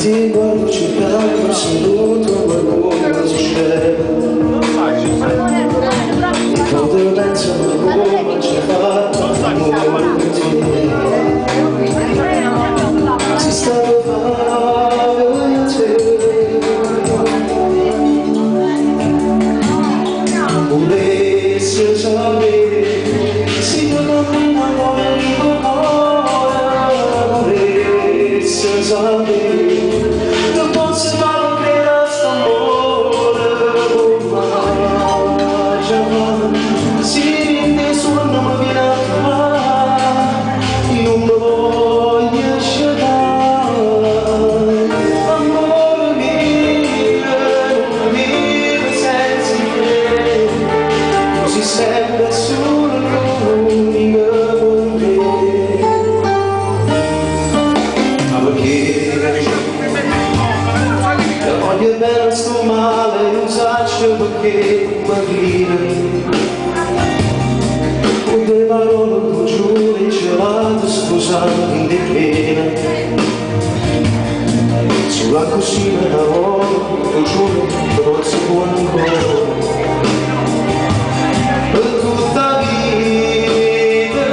ti guardo cercando seduto ma come non c'è. Ricordo penso ma come c'è fatto amore per te. Si stava fare te. Volesse sapere se io non mi innamoro volesse sapere non posso fare che resta amore ma già si rende suono ma viene a trovare non mi voglio scegliere amore mio non vivo senza te così sempre solo l'unica con me ma perché voglio bene sto male non saccio perché mi grida con le parole tu giuri gelato scusami di pena sulla cucina lavoro tu giuro non si può ancora per tutta vita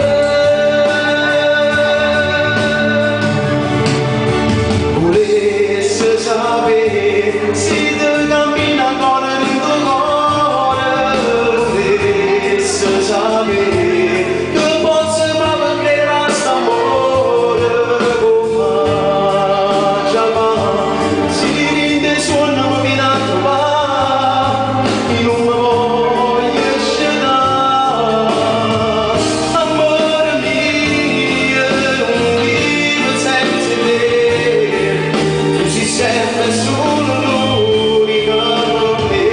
volesse sapere se te cammina ancora nel tuo cuore volesse sapere che posso proprio credere a st'amore come già va si rende suona ma viene a trovare non mi voglio scegliere amore mio non vivo senza te tu sei sempre solo l'unica con me.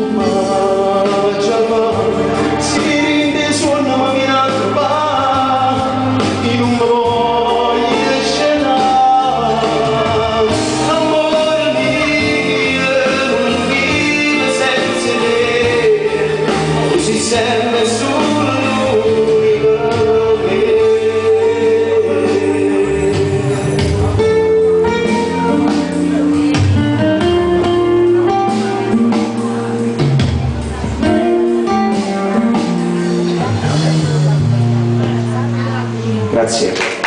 Come già va si rende suona ma viene a trovare non mi voglio scegliere amore mio non vivo senza te così sempre solo l'unica con me. Grazie.